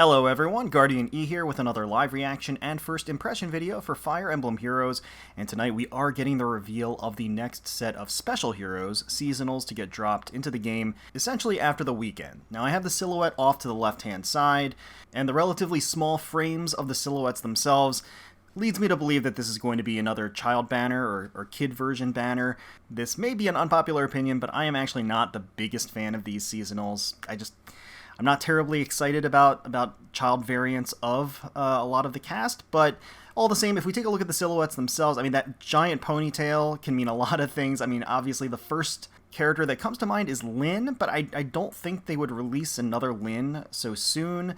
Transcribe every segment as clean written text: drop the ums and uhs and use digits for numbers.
Hello everyone, GuardianE here with another live reaction and first impression video for Fire Emblem Heroes, and tonight we are getting the reveal of the next set of special heroes, seasonals, to get dropped into the game, essentially after the weekend. Now I have the silhouette off to the left-hand side, and the relatively small frames of the silhouettes themselves leads me to believe that this is going to be another child banner or kid version banner. This may be an unpopular opinion, but I am actually not the biggest fan of these seasonals. I'm not terribly excited about child variants of a lot of the cast, but all the same, if we take a look at the silhouettes themselves, I mean, that giant ponytail can mean a lot of things. I mean, obviously the first character that comes to mind is Lyn, but I don't think they would release another Lyn so soon.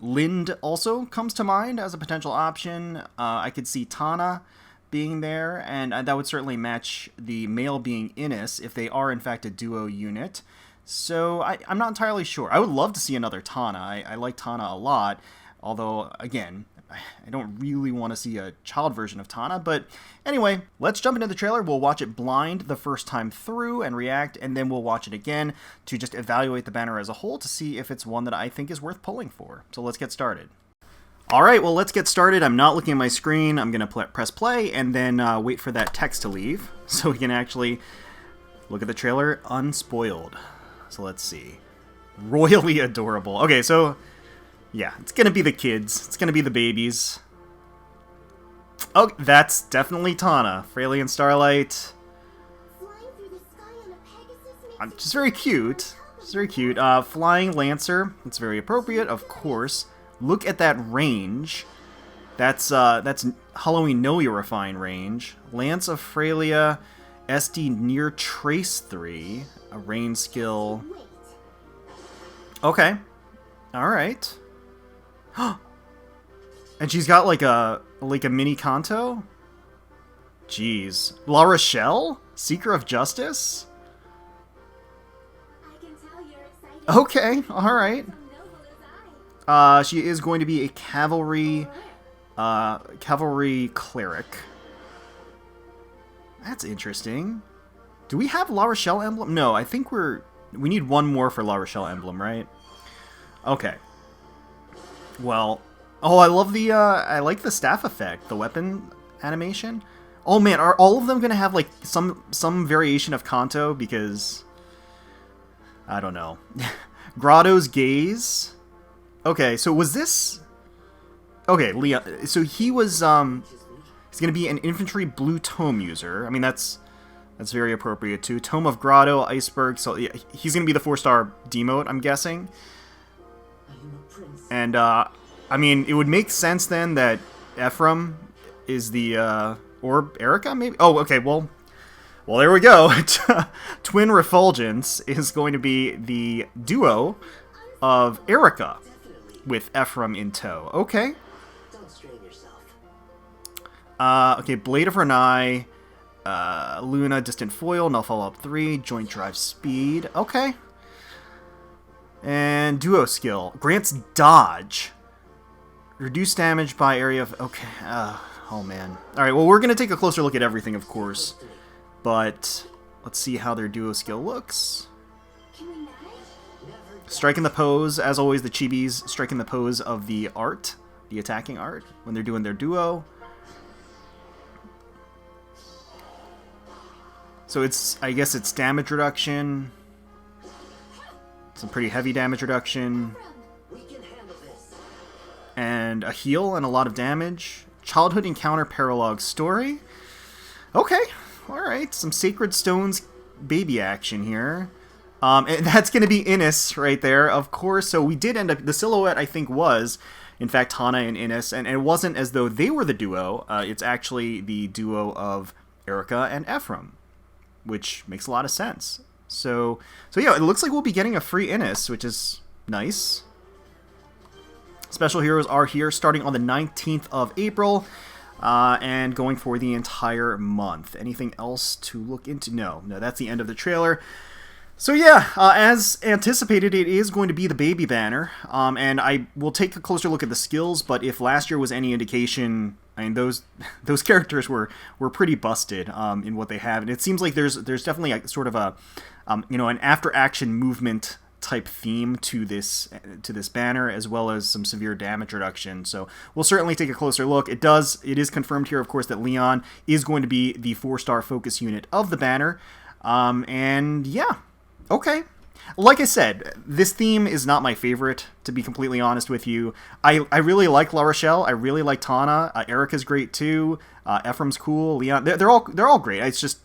Lind also comes to mind as a potential option. I could see Tana being there, and that would certainly match the male being Innis if they are in fact a duo unit. So I'm not entirely sure. I would love to see another Tana. I like Tana a lot, although, again, I don't really want to see a child version of Tana. But anyway, let's jump into the trailer. We'll watch it blind the first time through and react, and then we'll watch it again to just evaluate the banner as a whole to see if it's one that I think is worth pulling for. So let's get started. Alright, well, let's get started. I'm not looking at my screen. I'm going to press play and then wait for that text to leave so we can actually look at the trailer unspoiled. So let's see. Royally adorable. Okay, so yeah, it's gonna be the kids. It's gonna be the babies. Oh, that's definitely Tana. Frelian Starlight. Just very cute. Just very cute. Flying Lancer. It's very appropriate, of course. Look at that range. That's Halloween Know You're Refine range. Lance of Frelia. SD Near Trace 3. A rain skill. Okay. Alright. And she's got like a mini Canto? Jeez. La Rochelle? Seeker of Justice? Okay, alright. She is going to be a cavalry cleric. That's interesting. Do we have La Rochelle emblem? No, I think we need one more for La Rochelle emblem, right? Okay. Well, oh, I love the, I like the staff effect, the weapon animation. Oh man, are all of them gonna have like some variation of Canto? Because I don't know. Grado's gaze. Okay, so was this? Okay, Lyon. So he was he's gonna be an infantry blue tome user. I mean, that's very appropriate too. Tome of Grotto, Iceberg. So yeah, he's gonna be the 4-star demote, I'm guessing. And I mean, it would make sense then that Ephraim is the or Eirika maybe. Oh, okay. Well, there we go. Twin Refulgence is going to be the duo of Eirika with Ephraim in tow. Okay. Okay, Blade of Renee. Luna, Distant Foil, Null Follow-Up 3, Joint Drive Speed. Okay. And Duo Skill. Grants Dodge. Reduce damage by area of... Okay. Oh, man. Alright, well, we're going to take a closer look at everything, of course. But let's see how their Duo Skill looks. Striking the pose. As always, the chibis striking the pose of the art. The attacking art. When they're doing their duo. So I guess it's damage reduction. Some pretty heavy damage reduction. And a heal and a lot of damage. Childhood Encounter Paralogue Story. Okay, alright. Some Sacred Stones baby action here. And that's going to be Innis right there, of course. So we did end up... The silhouette, I think, was, in fact, Tana and Innis. And it wasn't as though they were the duo. It's actually the duo of Eirika and Ephraim, which makes a lot of sense. So yeah, it looks like we'll be getting a free Innis, which is nice. Special heroes are here starting on the 19th of April and going for the entire month. Anything else to look into? No, that's the end of the trailer. So yeah, as anticipated, it is going to be the baby banner, and I will take a closer look at the skills, but if last year was any indication... I mean, those characters were pretty busted in what they have, and it seems like there's definitely a sort of a an after action movement type theme to this banner, as well as some severe damage reduction. So we'll certainly take a closer look. It is confirmed here, of course, that Lyon is going to be the 4-star focus unit of the banner. And yeah, okay. Like I said, this theme is not my favorite, to be completely honest with you. I really like La Rochelle. I really like Tana. Eirika's great too. Ephraim's cool. Lyon, they're all great. It's just,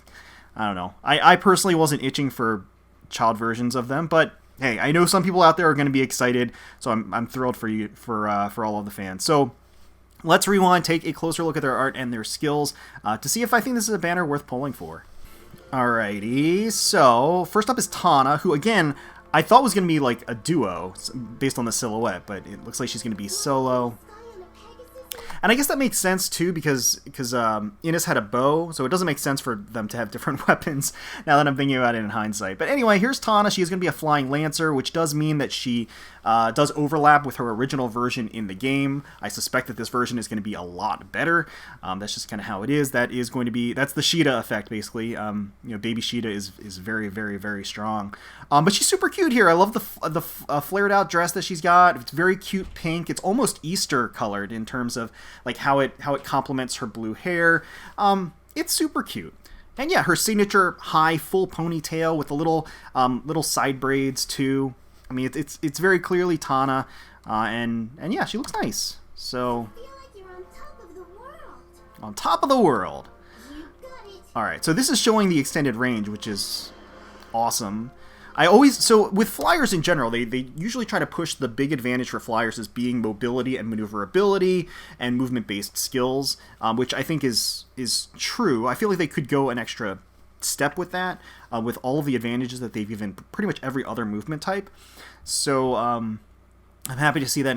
I don't know. I personally wasn't itching for child versions of them, but hey, I know some people out there are going to be excited, so I'm thrilled for you, for all of the fans. So let's rewind, take a closer look at their art and their skills to see if I think this is a banner worth pulling for. Alrighty, so first up is Tana, who again I thought was going to be like a duo based on the silhouette, but it looks like she's going to be solo. And I guess that makes sense too, because Ines had a bow, so it doesn't make sense for them to have different weapons now that I'm thinking about it in hindsight. But anyway, here's Tana. She is going to be a flying lancer, which does mean that she does overlap with her original version in the game. I suspect that this version is going to be a lot better. That's just kind of how it is. That's the Sheeta effect, basically. Baby Sheeta is very, very, very strong. But she's super cute here. I love the flared out dress that she's got. It's very cute pink. It's almost Easter colored in terms of like how it complements her blue hair. It's super cute. And yeah, her signature high full ponytail with the little side braids too. I mean, it's very clearly Tana, and yeah, she looks nice. So I feel like you're on top of the world. On top of the world. You got it. All right, so this is showing the extended range, which is awesome. So with flyers in general, they usually try to push the big advantage for flyers as being mobility and maneuverability and movement-based skills, which I think is true. I feel like they could go an extra step with that, with all of the advantages that they've given pretty much every other movement type. So I'm happy to see that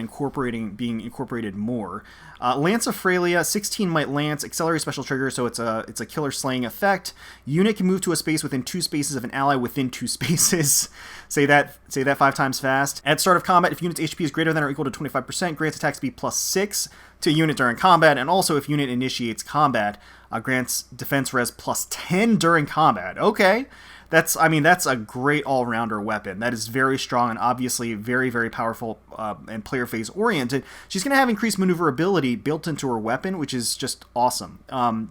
being incorporated more. Lance of Frelian, 16 might lance, accelerate special trigger, so it's a killer slaying effect. Unit can move to a space within 2 spaces of an ally within 2 spaces. Say that 5 times fast. At start of combat, if unit's HP is greater than or equal to 25%, grants attack speed +6 to unit during combat, and also if unit initiates combat, grants defense res +10 during combat. Okay. That's a great all-rounder weapon. That is very strong and obviously very, very powerful and player phase oriented. She's going to have increased maneuverability built into her weapon, which is just awesome.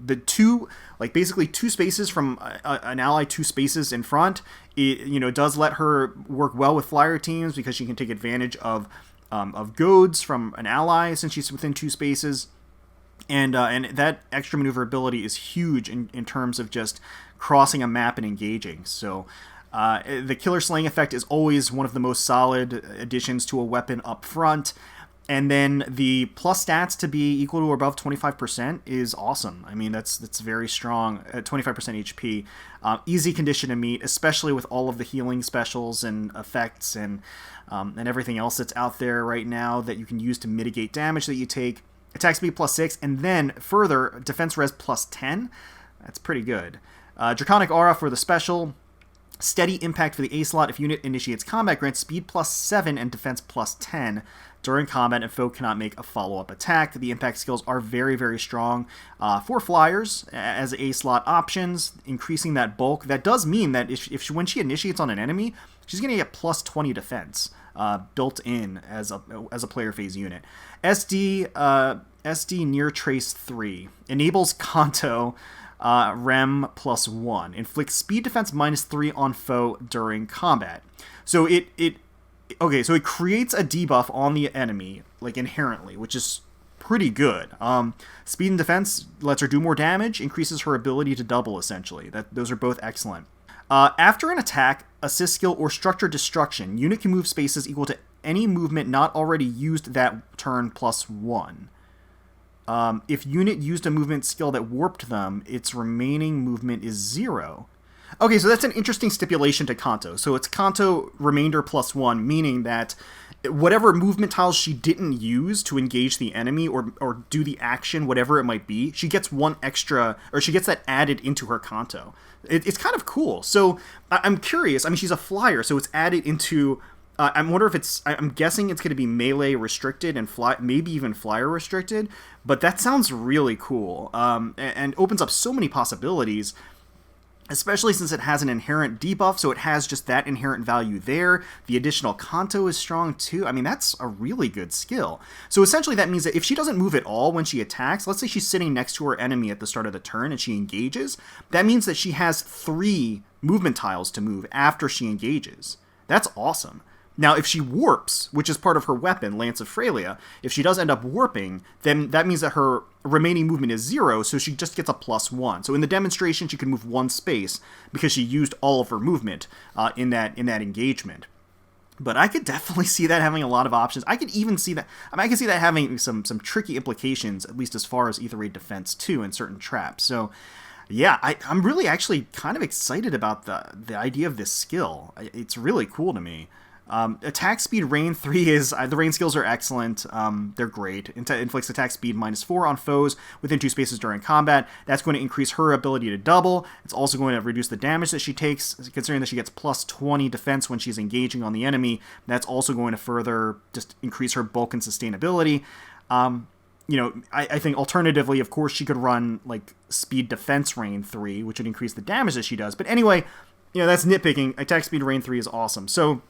Basically 2 spaces from an ally, 2 spaces in front, it does let her work well with flyer teams because she can take advantage of goads from an ally since she's within 2 spaces. And that extra maneuverability is huge in terms of just crossing a map and engaging. So the killer slaying effect is always one of the most solid additions to a weapon up front. And then the plus stats to be equal to or above 25% is awesome. I mean, that's very strong at 25% HP. Easy condition to meet, especially with all of the healing specials and effects and everything else that's out there right now that you can use to mitigate damage that you take. Attack speed +6, and then further, defense res +10. That's pretty good. Draconic Aura for the special. Steady impact for the A slot. If unit initiates combat, grants speed +7 and defense +10 during combat, and foe cannot make a follow-up attack. The impact skills are very, very strong for flyers as A slot options, increasing that bulk. That does mean that when she initiates on an enemy, she's going to get +20 defense. Built in as a player phase unit. SD Near Trace 3 enables Canto Rem +1, inflicts speed defense -3 on foe during combat. So it creates a debuff on the enemy like inherently, which is pretty good. Speed and defense lets her do more damage, increases her ability to double essentially. Those are both excellent. After an attack, assist skill, or structure destruction, unit can move spaces equal to any movement not already used that turn +1. If unit used a movement skill that warped them, its remaining movement is 0. Okay, so that's an interesting stipulation to Canto. So it's Canto remainder +1, meaning that whatever movement tiles she didn't use to engage the enemy or do the action, whatever it might be, she gets one extra, or she gets that added into her Canto. It's kind of cool. So I'm curious. I mean, she's a flyer, so it's added into... I'm guessing it's going to be melee restricted and maybe even flyer restricted, but that sounds really cool and opens up so many possibilities. especially since it has an inherent debuff, so it has just that inherent value there. The additional Canto is strong too. I mean, that's a really good skill. So essentially that means that if she doesn't move at all when she attacks, let's say she's sitting next to her enemy at the start of the turn and she engages, that means that she has 3 movement tiles to move after she engages. That's awesome. Now, if she warps, which is part of her weapon, Lance of Frelia, if she does end up warping, then that means that her remaining movement is 0, so she just gets a +1. So in the demonstration, she can move 1 space because she used all of her movement in that engagement. But I could definitely see that having a lot of options. I could even see that. I mean, I could see that having some tricky implications, at least as far as Ether Raid defense too, in certain traps. So, yeah, I'm really actually kind of excited about the idea of this skill. It's really cool to me. Attack speed Rain 3 is, the Rain skills are excellent. They're great. Inflicts attack speed -4 on foes within 2 spaces during combat. That's going to increase her ability to double. It's also going to reduce the damage that she takes, considering that she gets +20 defense when she's engaging on the enemy. That's also going to further just increase her bulk and sustainability. You know, I think alternatively, of course, she could run like speed defense Rain 3, which would increase the damage that she does. But anyway, you know, that's nitpicking. Attack speed Rain 3 is awesome. So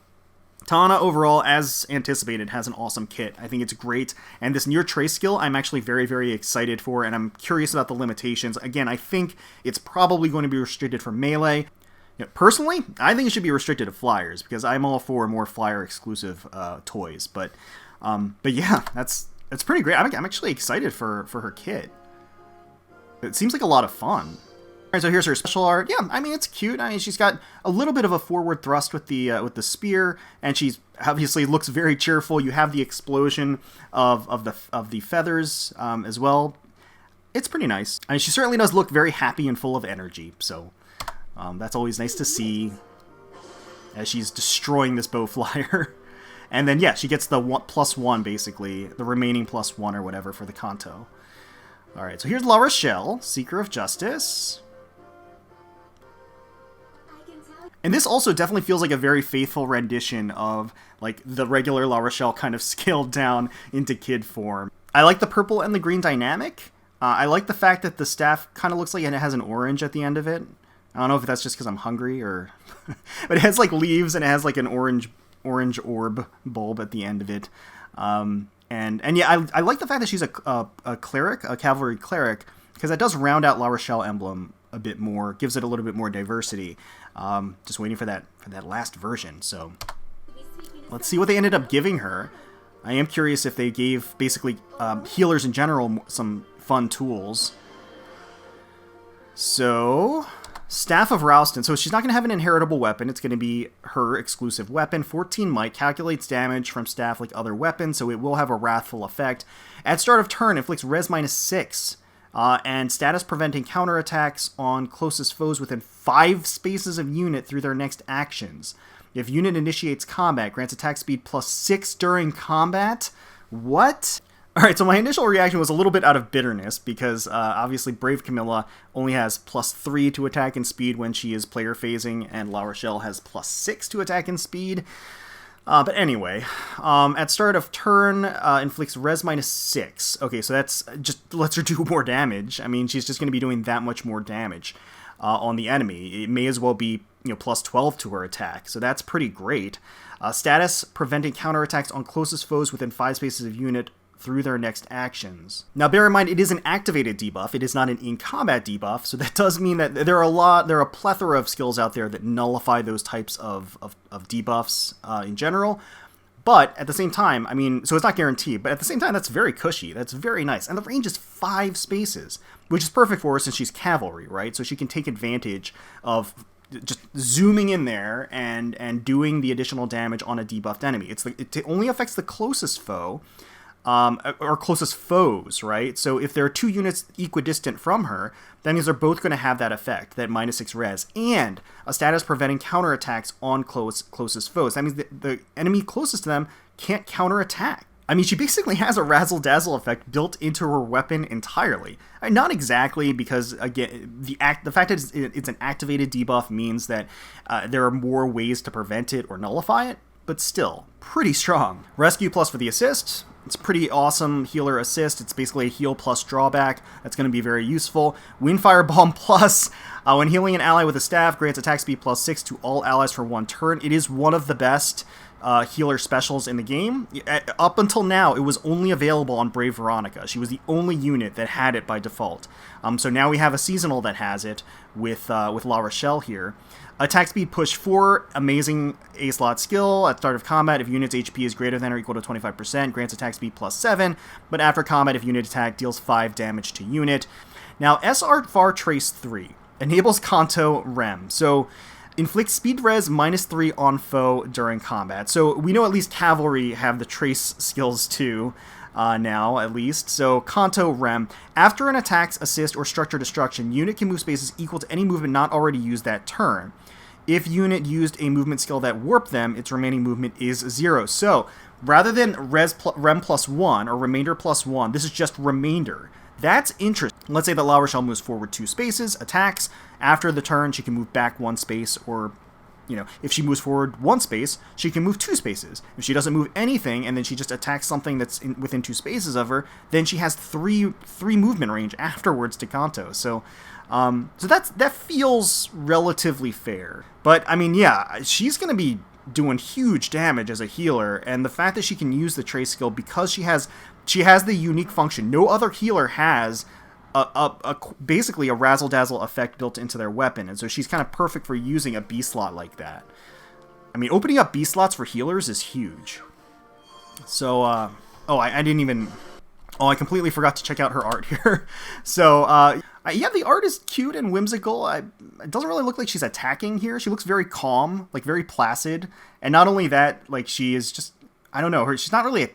Tana, overall, as anticipated, has an awesome kit. I think it's great. And this near trace skill, I'm actually very, very excited for, and I'm curious about the limitations. Again, I think it's probably going to be restricted for melee. You know, personally, I think it should be restricted to flyers, because I'm all for more flyer-exclusive toys. But yeah, that's pretty great. I'm actually excited for her kit. It seems like a lot of fun. Alright, so here's her special art. Yeah, I mean, it's cute. I mean, she's got a little bit of a forward thrust with the spear, and she's obviously looks very cheerful. You have the explosion of the feathers as well. It's pretty nice. I mean, she certainly does look very happy and full of energy. So that's always nice to see as she's destroying this bow flyer. And then yeah, she gets the +1 basically, the remaining +1 or whatever for the Canto. All right, so here's La Rochelle, Seeker of Justice. And this also definitely feels like a very faithful rendition of like the regular La Rochelle kind of scaled down into kid form. I like the purple and the green dynamic. I like the fact that the staff kind of looks like it has an orange at the end of it. I don't know if that's just because I'm hungry or... but it has like leaves and it has like an orange orb bulb at the end of it. And yeah, I like the fact that she's a cleric, a cavalry cleric, because that does round out La Rochelle emblem a bit more, gives it a little bit more diversity. Just waiting for that last version. So let's see what they ended up giving her. I am curious if they gave basically healers in general some fun tools. So Staff of Ralston. So she's not going to have an inheritable weapon. It's going to be her exclusive weapon. 14 might, calculates damage from staff like other weapons, so it will have a wrathful effect. At start of turn, inflicts res -6. And status preventing counterattacks on closest foes within 5 spaces of unit through their next actions. If unit initiates combat, grants attack speed +6 during combat. What? Alright, so my initial reaction was a little bit out of bitterness, because obviously Brave Camilla only has +3 to attack and speed when she is player phasing, and La Rochelle has +6 to attack and speed. But anyway, at start of turn, inflicts res -6. Okay, so that's just lets her do more damage. I mean, she's just going to be doing that much more damage on the enemy. It may as well be, you know, +12 to her attack, so that's pretty great. Status preventing counterattacks on closest foes within 5 spaces of unit through their next actions. Now, bear in mind, it is an activated debuff. It is not an in-combat debuff, so that does mean that there are a plethora of skills out there that nullify those types of debuffs in general. But at the same time, I mean, so it's not guaranteed, but at the same time, that's very cushy. That's very nice. And the range is 5 spaces, which is perfect for her since she's cavalry, right? So she can take advantage of just zooming in there and doing the additional damage on a debuffed enemy. It only affects the closest foe, or closest foes, right? So if there are 2 units equidistant from her, that means they're both going to have that effect, that -6 res, and a status preventing counterattacks on closest foes. That means the enemy closest to them can't counterattack. I mean, she basically has a razzle-dazzle effect built into her weapon entirely. Not exactly, because, again, the fact that it's an activated debuff means that there are more ways to prevent it or nullify it, but still, pretty strong. Rescue plus for the assist. It's a pretty awesome healer assist. It's basically a heal plus drawback. That's going to be very useful. Windfire Bomb plus, when healing an ally with a staff, grants attack speed plus 6 to all allies for 1 turn. It is one of the best healer specials in the game. Up until now, it was only available on Brave Veronica. She was the only unit that had it by default. So now we have a seasonal that has it with La Rochelle here. Attack speed push 4, amazing A-slot skill. At start of combat, if unit's HP is greater than or equal to 25%, grants attack speed plus 7, but after combat, if unit attack deals 5 damage to unit. Now, SR Far Trace 3 enables Canto Rem. So, inflicts speed res minus 3 on foe during combat. So, we know at least cavalry have the trace skills too. Now, at least. So, Canto Rem. After an attack's assist or structure destruction, unit can move spaces equal to any movement not already used that turn. If unit used a movement skill that warped them, its remaining movement is 0. So, rather than Rem plus 1 or remainder plus 1, this is just remainder. That's interesting. Let's say that La Rochelle moves forward 2 spaces, attacks. After the turn, she can move back 1 space, or, if she moves forward 1 space, she can move 2 spaces. If she doesn't move anything, and then she just attacks something that's within 2 spaces of her, then she has three movement range afterwards to Canto. So that feels relatively fair. But, I mean, yeah, she's going to be doing huge damage as a healer, and the fact that she can use the trace skill because she has the unique function. No other healer has basically a razzle-dazzle effect built into their weapon, and so she's kind of perfect for using a B slot like that. I mean, opening up B slots for healers is huge. So, I didn't even... Oh, I completely forgot to check out her art here. So, yeah, the art is cute and whimsical. It doesn't really look like she's attacking here. She looks very calm, like very placid. And not only that, like she is just, I don't know, it's not really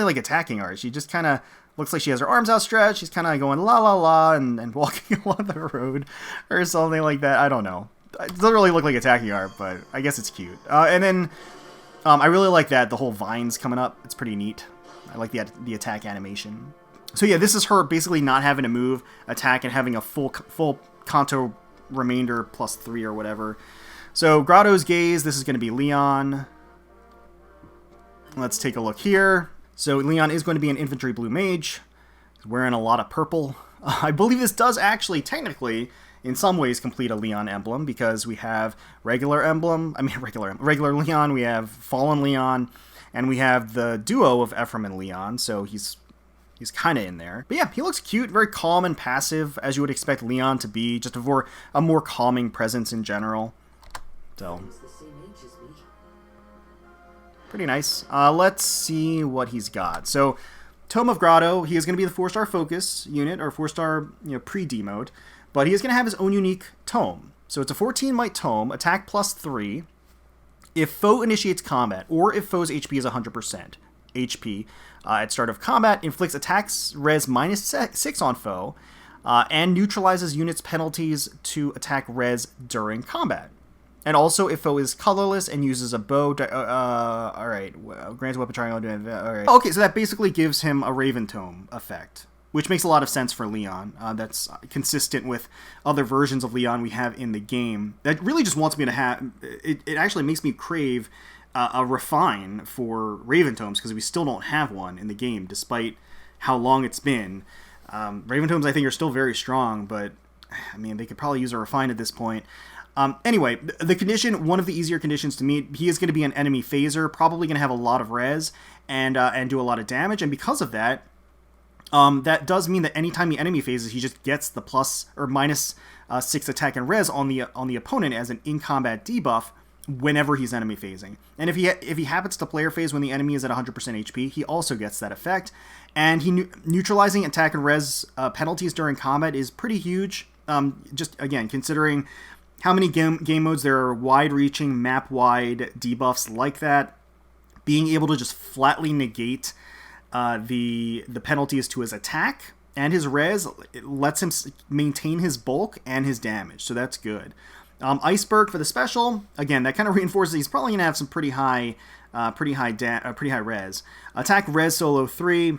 like attacking art. She just kind of looks like she has her arms outstretched. She's kind of going la la la and walking along the road or something like that. I don't know. It doesn't really look like attacking art, but I guess it's cute. And then I really like that the whole vines coming up. It's pretty neat. I like the attack animation. So yeah, this is her basically not having to move, attack, and having a full Canto remainder plus 3 or whatever. So Grado's Gaze, this is going to be Lyon. Let's take a look here. So Lyon is going to be an infantry blue mage. He's wearing a lot of purple. I believe this does actually, technically, in some ways complete a Lyon emblem, because we have regular Lyon, we have Fallen Lyon, and we have the duo of Ephraim and Lyon, so he's kind of in there. But yeah, he looks cute, very calm and passive, as you would expect Lyon to be, just a more calming presence in general. So, pretty nice. Let's see what he's got. So, Tome of Grotto, he is going to be the 4-star focus unit, or 4-star pre-D mode, but he is going to have his own unique tome. So it's a 14 might tome, attack plus 3, if foe initiates combat, or if foe's HP is 100% HP at start of combat, inflicts attacks res minus 6 on foe, and neutralizes units' penalties to attack res during combat. And also, if foe is colorless and uses a bow, alright, grants weapon triangle, alright. Okay, so that basically gives him a Raven Tome effect, which makes a lot of sense for Lyon. That's consistent with other versions of Lyon we have in the game. That really just wants me to have... It actually makes me crave a refine for Raven Tomes, because we still don't have one in the game, despite how long it's been. Raven Tomes, I think, are still very strong, but, I mean, they could probably use a refine at this point. Anyway, the condition, one of the easier conditions to meet, he is going to be an enemy phaser, probably going to have a lot of res, and do a lot of damage, and because of that, that does mean that anytime the enemy phases, he just gets the plus or minus 6 attack and res on the opponent as an in-combat debuff whenever he's enemy phasing. And if he happens to player phase when the enemy is at 100% HP, he also gets that effect. And neutralizing attack and res penalties during combat is pretty huge. Just, again, considering how many game modes there are wide-reaching, map-wide debuffs like that, being able to just flatly negate the penalties to his attack and his res, it lets him maintain his bulk and his damage, so that's good. Iceberg for the special, again, that kind of reinforces he's probably going to have some pretty high res. Attack res solo 3,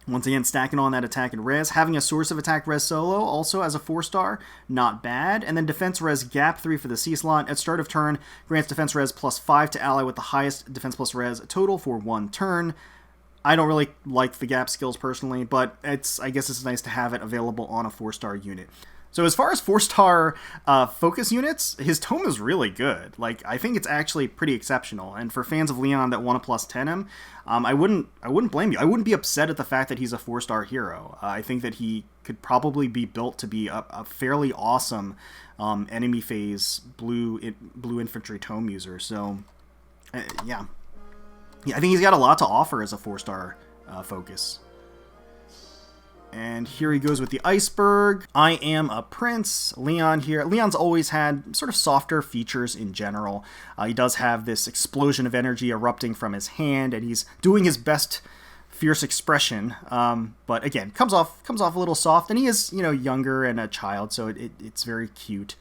once again stacking on that attack and res. Having a source of attack res solo, also as a 4-star, not bad. And then defense res gap 3 for the C slot. At start of turn, grants defense res plus 5 to ally with the highest defense plus res total for 1 turn. I don't really like the gap skills personally, but I guess it's nice to have it available on a 4-star unit. So as far as 4-star focus units, his tome is really good. Like, I think it's actually pretty exceptional. And for fans of Lyon that want to plus 10 him, I wouldn't blame you. I wouldn't be upset at the fact that he's a 4-star hero. I think that he could probably be built to be a fairly awesome enemy phase blue infantry tome user. So yeah, I think he's got a lot to offer as a 4-star focus. And here he goes with the iceberg. I am a prince. Lyon here. Lyon's always had sort of softer features in general. He does have this explosion of energy erupting from his hand, and he's doing his best fierce expression. But again, comes off a little soft, and he is, younger and a child, so it's very cute.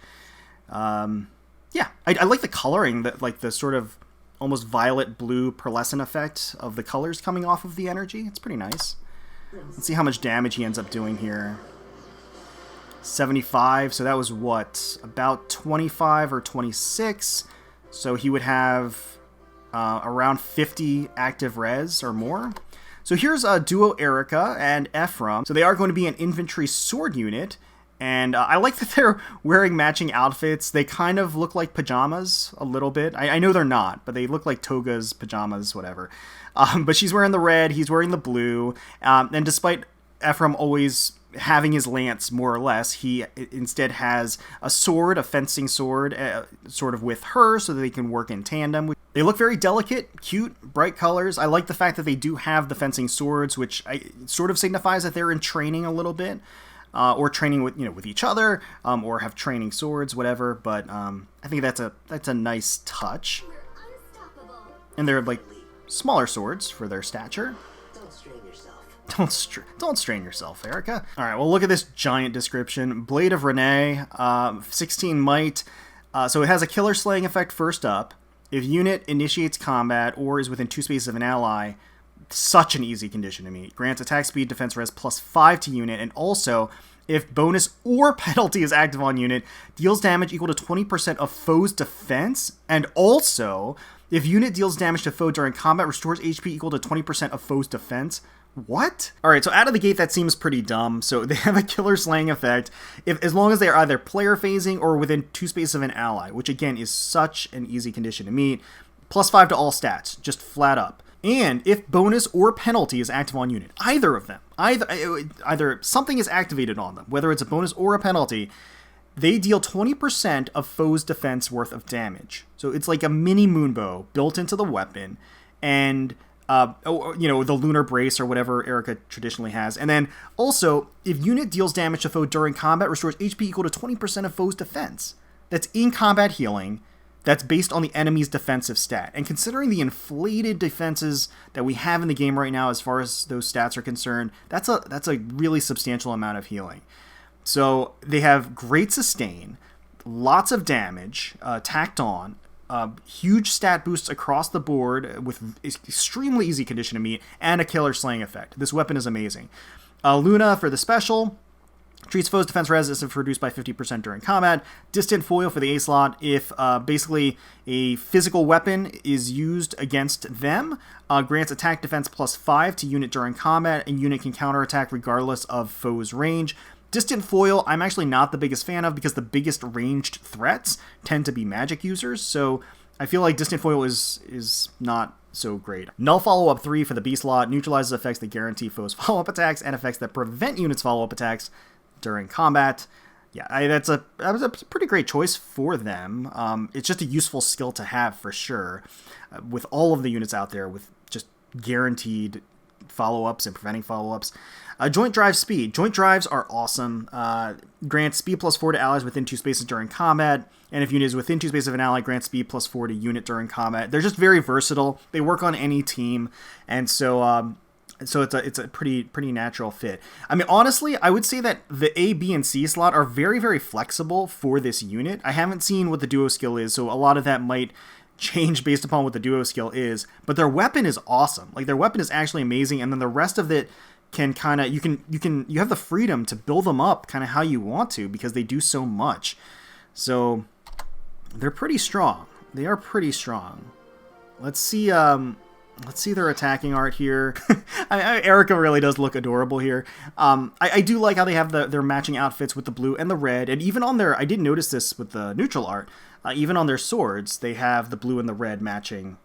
Yeah, I like the coloring, the sort of almost violet blue pearlescent effect of the colors coming off of the energy. It's pretty nice. Let's see how much damage he ends up doing here. 75, so that was what? About 25 or 26. So he would have around 50 active res or more. So here's duo Eirika and Ephraim. So they are going to be an infantry sword unit. And I like that they're wearing matching outfits. They kind of look like pajamas a little bit. I know they're not, but they look like togas, pajamas, whatever. But she's wearing the red, he's wearing the blue. And despite Ephraim always having his lance, more or less, he instead has a sword, a fencing sword, sort of with her so that they can work in tandem. They look very delicate, cute, bright colors. I like the fact that they do have the fencing swords, which sort of signifies that they're in training a little bit. Or training with each other, or have training swords, whatever. But I think that's a nice touch. And they're like smaller swords for their stature. Don't strain yourself. Don't strain yourself, Eirika. All right, well, look at this giant description. Blade of Renee, 16 might. So it has a killer slaying effect first up. If unit initiates combat or is within 2 spaces of an ally, such an easy condition to meet. Grants attack speed, defense res +5 to unit, and also, if bonus or penalty is active on unit, deals damage equal to 20% of foe's defense, and also, if unit deals damage to foe during combat, restores HP equal to 20% of foe's defense. What? Alright, so out of the gate, that seems pretty dumb. So they have a killer slaying effect as long as they are either player phasing or within 2 spaces of an ally, which again is such an easy condition to meet. +5 to all stats, just flat up. And if bonus or penalty is active on unit, either of them, either something is activated on them, whether it's a bonus or a penalty, they deal 20% of foe's defense worth of damage. So it's like a mini moonbow built into the weapon, and the lunar brace or whatever Eirika traditionally has. And then also, if unit deals damage to foe during combat, restores HP equal to 20% of foe's defense. That's in combat healing. That's based on the enemy's defensive stat. And considering the inflated defenses that we have in the game right now as far as those stats are concerned, that's a really substantial amount of healing. So they have great sustain, lots of damage tacked on, huge stat boosts across the board with extremely easy condition to meet, and a killer slaying effect. This weapon is amazing. Luna for the special. Treats foe's defense res if reduced by 50% during combat. Distant foil for the A slot if basically a physical weapon is used against them. Grants attack defense +5 to unit during combat, and unit can counterattack regardless of foe's range. Distant foil, I'm actually not the biggest fan of because the biggest ranged threats tend to be magic users, so I feel like distant foil is not so great. Null follow-up 3 for the B slot neutralizes effects that guarantee foe's follow-up attacks and effects that prevent units' follow-up attacks during combat. Yeah, that was a pretty great choice for them. It's just a useful skill to have for sure, with all of the units out there with just guaranteed follow-ups and preventing follow-ups. Joint drive speed. Joint drives are awesome. Grants speed +4 to allies within 2 spaces during combat, and if unit is within 2 spaces of an ally, grants speed +4 to unit during combat. They're just very versatile. They work on any team, and so it's a pretty natural fit. I mean, honestly, I would say that the A, B, and C slot are very, very flexible for this unit. I haven't seen what the duo skill is, so a lot of that might change based upon what the duo skill is. But their weapon is awesome. Like, their weapon is actually amazing, and then the rest of it can kind of you have the freedom to build them up kind of how you want to because they do so much. So they're pretty strong. They are pretty strong. Let's see. let's see their attacking art here. Eirika really does look adorable here. I do like how they have their matching outfits with the blue and the red, and even on their, I did notice this with the neutral art, even on their swords, they have the blue and the red matching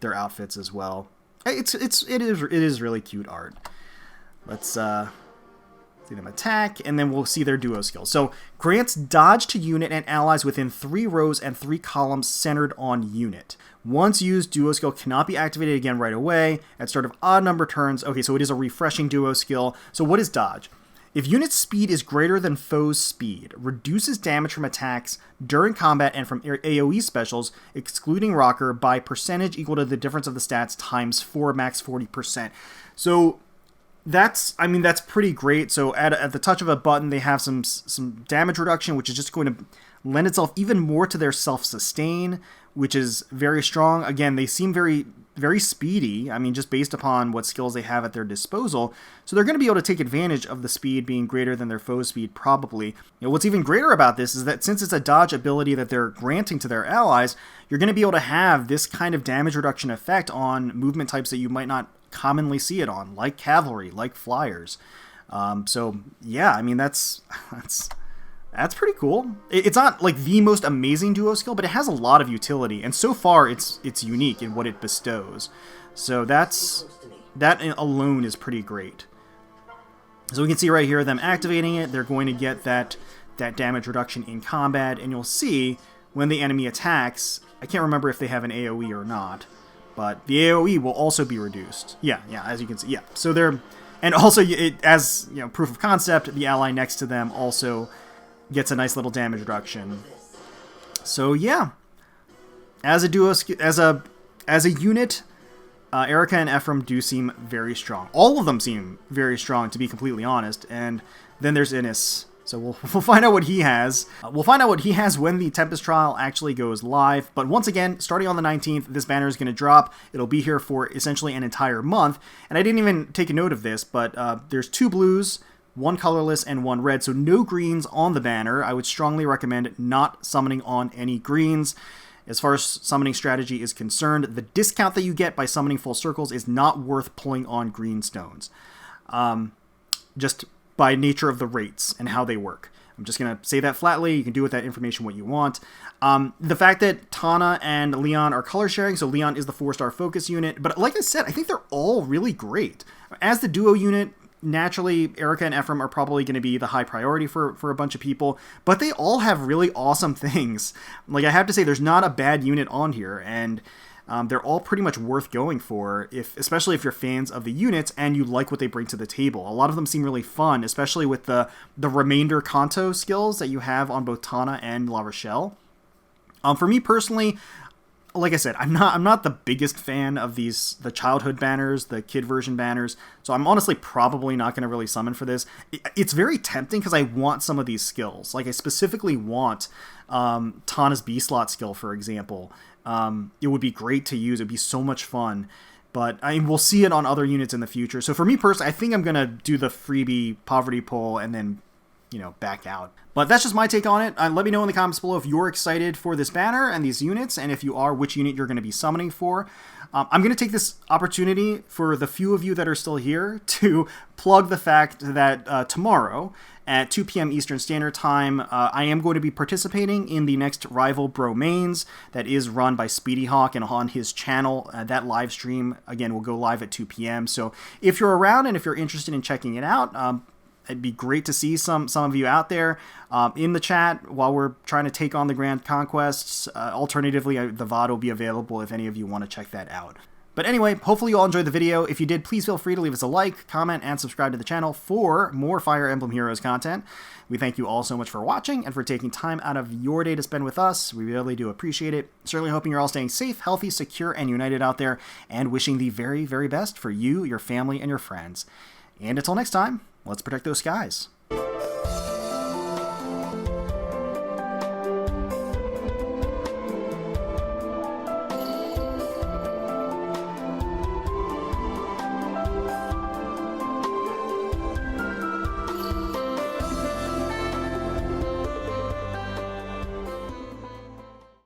their outfits as well. It is really cute art. Let's see them attack, and then we'll see their duo skill. So, grants dodge to unit and allies within 3 rows and 3 columns centered on unit. Once used, duo skill cannot be activated again right away at start of odd number turns. Okay, so it is a refreshing duo skill. So what is dodge? If unit speed is greater than foe's speed, reduces damage from attacks during combat and from AoE specials, excluding rocker, by percentage equal to the difference of the stats times 4, max 40%. So that's pretty great. So at the touch of a button, they have some damage reduction, which is just going to lend itself even more to their self-sustain, which is very strong. Again, they seem very, very speedy. I mean, just based upon what skills they have at their disposal. So they're going to be able to take advantage of the speed being greater than their foe's speed, probably. What's even greater about this is that since it's a dodge ability that they're granting to their allies, you're going to be able to have this kind of damage reduction effect on movement types that you might not commonly see it on, like cavalry, like flyers. So yeah, I mean, that's pretty cool. It's not like the most amazing duo skill, but it has a lot of utility, and so far it's unique in what it bestows. So that alone is pretty great. So we can see right here them activating it. They're going to get that damage reduction in combat, and you'll see when the enemy attacks, I can't remember if they have an AoE or not, but the AoE will also be reduced. Yeah, as you can see. Yeah. So they're, and also as proof of concept, the ally next to them also gets a nice little damage reduction. So yeah, as a duo, as a unit, Eirika and Ephraim do seem very strong. All of them seem very strong, to be completely honest. And then there's Innes. So we'll find out what he has. We'll find out what he has when the Tempest trial actually goes live. But once again, starting on the 19th, this banner is going to drop. It'll be here for essentially an entire month. And I didn't even take a note of this, but there's 2 blues, 1 colorless, and 1 red, so no greens on the banner. I would strongly recommend not summoning on any greens. As far as summoning strategy is concerned, the discount that you get by summoning full circles is not worth pulling on green stones. Just by nature of the rates and how they work. I'm just going to say that flatly. You can do with that information what you want. The fact that Tana and Lyon are color sharing, so Lyon is the 4-star focus unit, but like I said, I think they're all really great. As the duo unit, naturally, Eirika and Ephraim are probably going to be the high priority for a bunch of people, but they all have really awesome things. Like, I have to say, there's not a bad unit on here, and they're all pretty much worth going for, especially if you're fans of the units and you like what they bring to the table. A lot of them seem really fun, especially with the remainder Canto skills that you have on both Tana and La Rochelle. For me personally, like I said, I'm not the biggest fan of the childhood banners, the kid version banners, so I'm honestly probably not going to really summon for this. It's very tempting because I want some of these skills. Like, I specifically want Tana's B-slot skill, for example. It would be great to use. It'd be so much fun. But we'll see it on other units in the future. So for me personally, I think I'm going to do the freebie poverty pull and then, back out. But that's just my take on it. Let me know in the comments below if you're excited for this banner and these units, and if you are, which unit you're going to be summoning for. I'm going to take this opportunity for the few of you that are still here to plug the fact that tomorrow at 2 p.m. Eastern Standard Time, I am going to be participating in the next Rival Bro Mains that is run by Speedy Hawk, and on his channel. That live stream, again, will go live at 2 p.m. So if you're around and if you're interested in checking it out, it'd be great to see some of you out there in the chat while we're trying to take on the Grand Conquests. Alternatively, the VOD will be available if any of you want to check that out. But anyway, hopefully you all enjoyed the video. If you did, please feel free to leave us a like, comment, and subscribe to the channel for more Fire Emblem Heroes content. We thank you all so much for watching and for taking time out of your day to spend with us. We really do appreciate it. Certainly hoping you're all staying safe, healthy, secure, and united out there, and wishing the very, very best for you, your family, and your friends. And until next time, let's protect those skies.